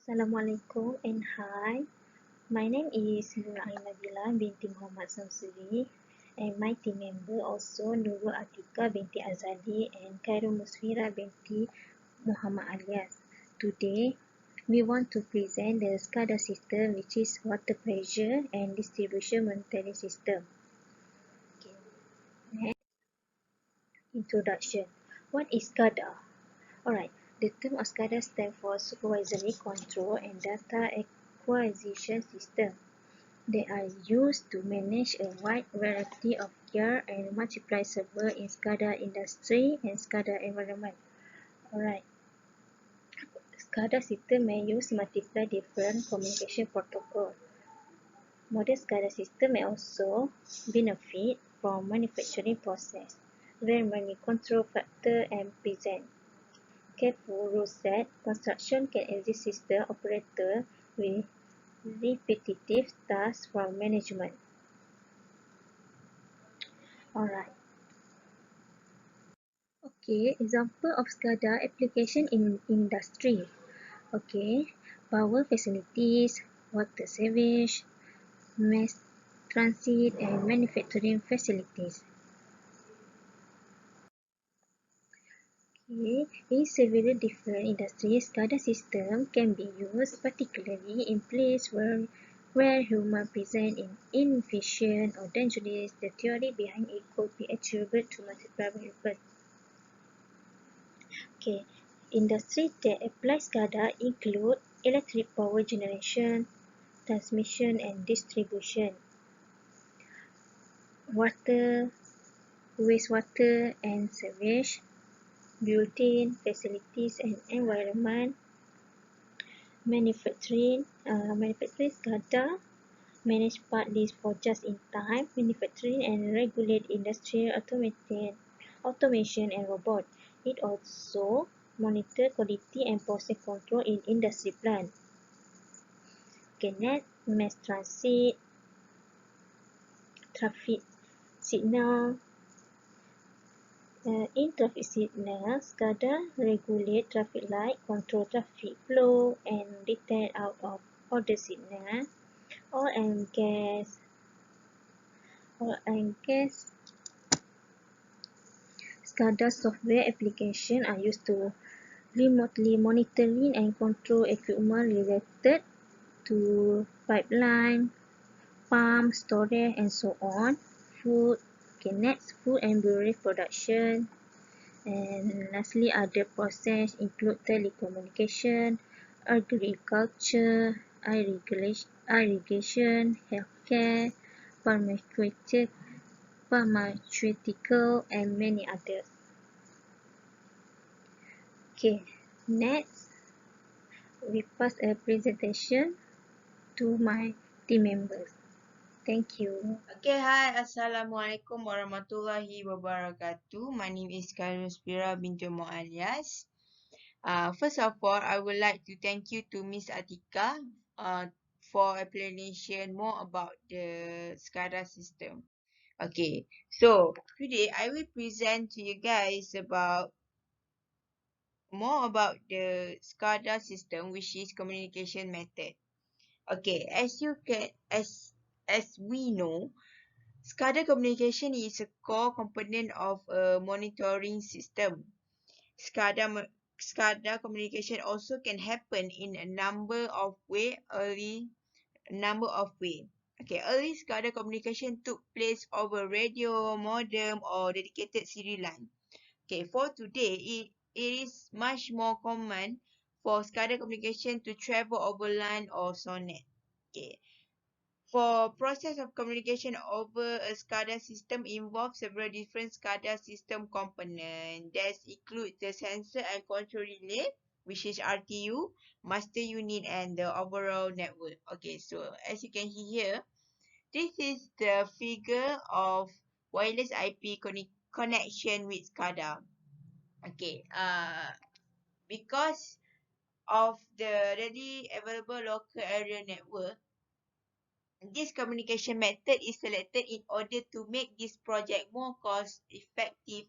Assalamualaikum and hi. My name is Nur Nabila binti Muhammad Samsuri and my team member also Nurul Atika binti Azadi and Khairul Musfira binti Muhammad Alias. Today, we want to present the Scada system, which is water pressure and distribution monitoring system. Okay. Next, introduction. What is Scada? Alright, the term of Scada stands for Supervisory Control and Data Acquisition System. They are used to manage a wide variety of gear and multiply server in Scada industry and Scada environment. Alright, Scada system may use multiple different communication protocol. Modern Scada system may also benefit from manufacturing process, where many control factor and present. Careful rule set construction can exist system operator with repetitive tasks from management. Alright. Okay, example of Scada application in industry. Okay, power facilities, water sewage, mass transit and manufacturing facilities. Okay, in several different industries, Scada system can be used, particularly in places where human presence is inefficient or dangerous. The theory behind it could be attributed to multiple variables. Okay, industries that apply Scada include electric power generation, transmission and distribution, water, wastewater and sewage, built-in facilities and environment, manufacturing Scada manage partly for just-in-time manufacturing and regulate industrial automation and robot. It also monitor quality and process control in industry plant. Net mass transit, traffic signal. In traffic signal, Scada regulate traffic light, control traffic flow, and detect out of order signal. Oil and gas Scada software applications are used to remotely monitoring and control equipment related to pipeline, pump, storage, and so on. Food and beverage production. And lastly, other processes include telecommunication, agriculture, irrigation, healthcare, pharmaceutical, and many others. Okay, next, we pass a presentation to my team members. Thank you. Okay, hi. Assalamualaikum warahmatullahi wabarakatuh. My name is Spira binti Alias. First of all, I would like to thank you to Miss Atika for explanation more about the Scada system. Okay, so today I will present to you guys more about the Scada system, which is communication method. Okay, as we know, Scada communication is a core component of a monitoring system. Scada communication also can happen in a number of ways. Okay, early Scada communication took place over radio, modem, or dedicated serial line. Okay, for today, it is much more common for Scada communication to travel over line or SONET. Okay. For process of communication over a Scada system involves several different Scada system components that include the sensor and control relay, which is RTU, master unit, and the overall network. Okay, so as you can see here, this is the figure of wireless IP connection with Scada. Okay, because of the readily available local area network, this communication method is selected in order to make this project more cost effective,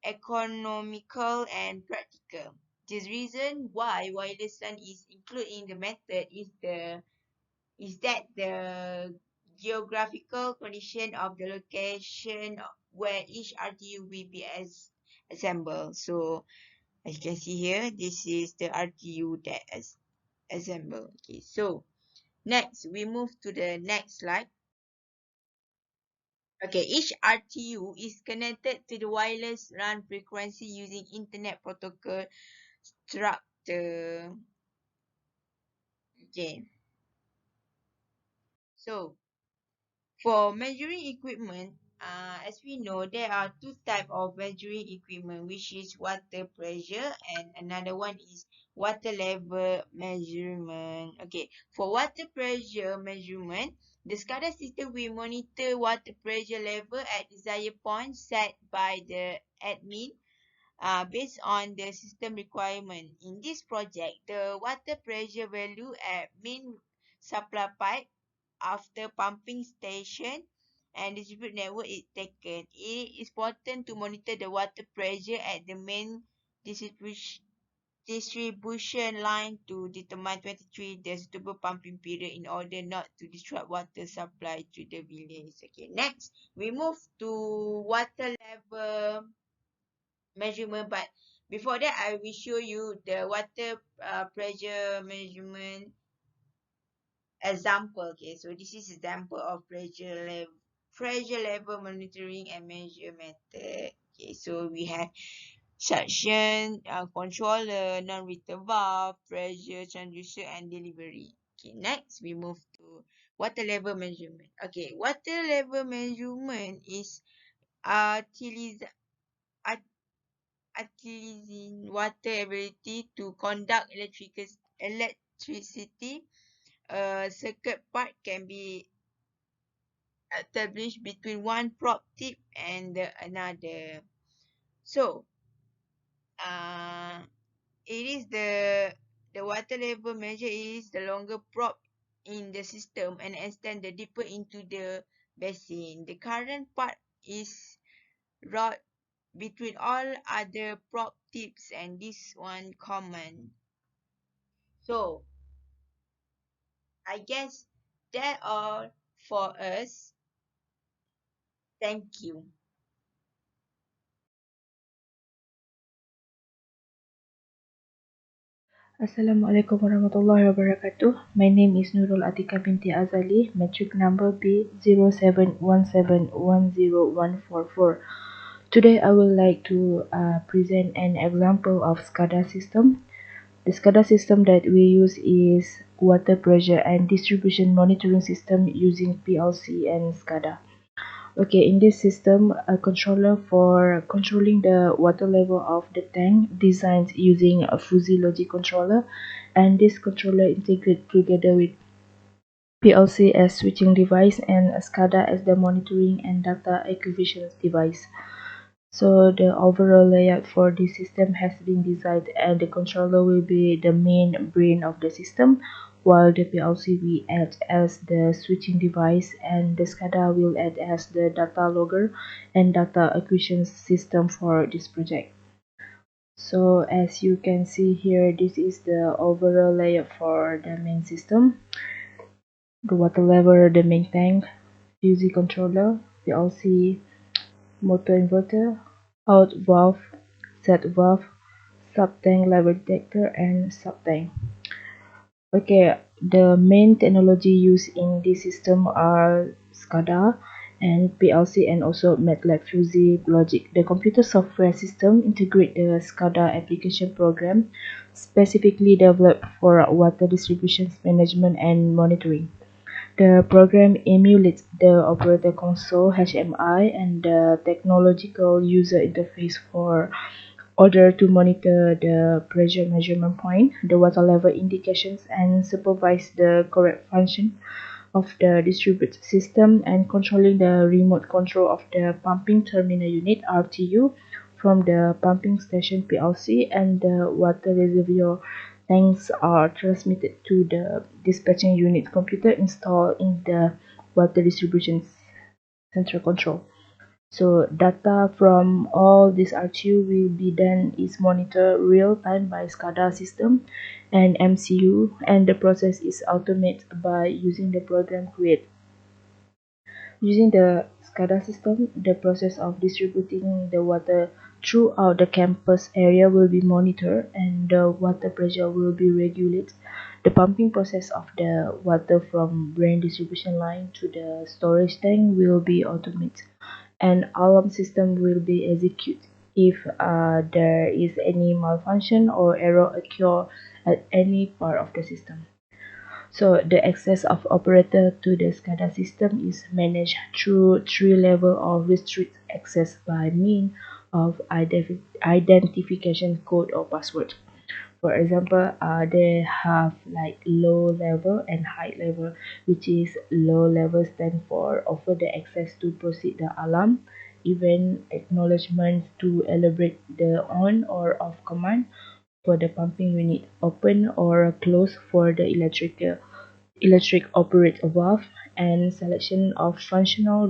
economical and practical. The reason why wireless LAN is included in the method is that the geographical condition of the location where each RTU will be assembled. So as you can see here, this is the RTU that is assembled. Okay, so next we move to the next slide. Okay, each RTU is connected to the wireless LAN frequency using Internet Protocol structure. Okay, so for measuring equipment, as we know, there are two types of measuring equipment, which is water pressure and another one is water level measurement. Okay, for water pressure measurement, the SCADA system will monitor water pressure level at desired point set by the admin based on the system requirement. In this project, the water pressure value at main supply pipe after pumping station and distribute network is taken. It is important to monitor the water pressure at the main distribution line to determine 23 the suitable pumping period in order not to disrupt water supply to the village. Okay, next we move to water level measurement, but before that I will show you the water pressure measurement example. Okay, so this is example of pressure level monitoring and measure method. Okay, so we have suction controller, non-return valve, pressure transducer and delivery. Okay, next we move to water level measurement. Okay, water level measurement is utilize utilizing water ability to conduct electricity. A circuit part can be established between one probe tip and another. So, uh, it is the water level measure is the longer probe in the system and extend the deeper into the basin. The current part is rod between all other probe tips and this one common. So, I guess that all for us. Thank you. Assalamualaikum warahmatullahi wabarakatuh. My name is Nurul Atika binti Azali, metric number B0717101444. Today I would like to present an example of Scada system. The Scada system that we use is water pressure and distribution monitoring system using PLC and Scada. Okay, in this system, a controller for controlling the water level of the tank designed using a fuzzy logic controller, and this controller integrates together with PLC as switching device and SCADA as the monitoring and data acquisition device. So the overall layout for this system has been designed, and the controller will be the main brain of the system, while the PLC will act as the switching device and the SCADA will act as the data logger and data acquisition system for this project. So as you can see here, this is the overall layout for the main system. The water level, the main tank, fuzzy controller, PLC, motor inverter, out valve, set valve, sub-tank level detector, and sub-tank. Okay, the main technology used in this system are SCADA and PLC and also MATLAB Fuzzy Logic. The computer software system integrate the SCADA application program specifically developed for water distribution management and monitoring. The program emulates the operator console (HMI) and the technological user interface for order to monitor the pressure measurement point, the water level indications, and supervise the correct function of the distributed system and controlling the remote control of the pumping terminal unit (RTU) from the pumping station PLC, and the water reservoir tanks are transmitted to the dispatching unit computer installed in the water distribution central control. So data from all this archive will be then is monitored real time by Scada system and MCU, and the process is automated by using the program create. Using the Scada system, the process of distributing the water throughout the campus area will be monitored and the water pressure will be regulated. The pumping process of the water from drain distribution line to the storage tank will be automated. An alarm system will be executed if there is any malfunction or error occur at any part of the system. So the access of operator to the SCADA system is managed through three levels of restrict access by means of identification code or password. For example, they have like low level and high level, which is low level stand for offer the access to proceed the alarm, event acknowledgement to elaborate the on or off command for the pumping unit, open or close for the electric operate valve, and selection of functional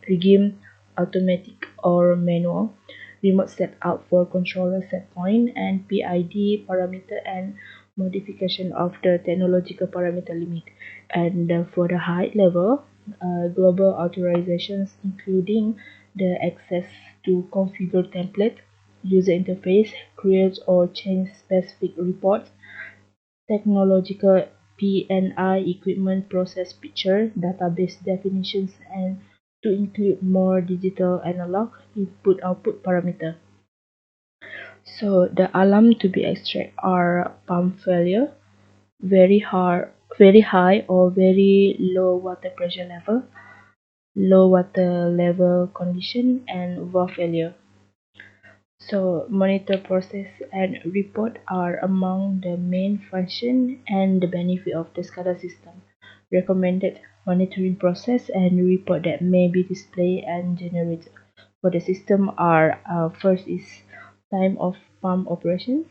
regime, automatic or manual, remote setup for controller set point and PID parameter, and modification of the technological parameter limit. And for the high level, global authorizations including the access to configure template, user interface, create or change specific reports, technological P&I equipment process picture, database definitions, and to include more digital analog input-output parameter. So the alarm to be extract are pump failure, very high or very low water pressure level, low water level condition, and valve failure. So monitor process and report are among the main function and the benefit of the SCADA system. Recommended monitoring process and report that may be displayed and generated for the system are first is time of pump operation,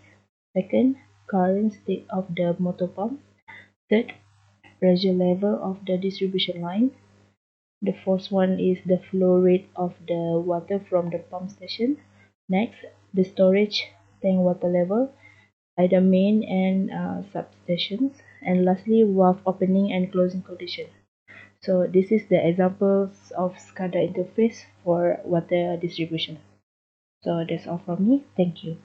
second current state of the motor pump, third pressure level of the distribution line, the first one is the flow rate of the water from the pump station. Next, the storage tank water level, either main and substations. And lastly, valve opening and closing condition. So this is the examples of SCADA interface for water distribution. So that's all from me. Thank you.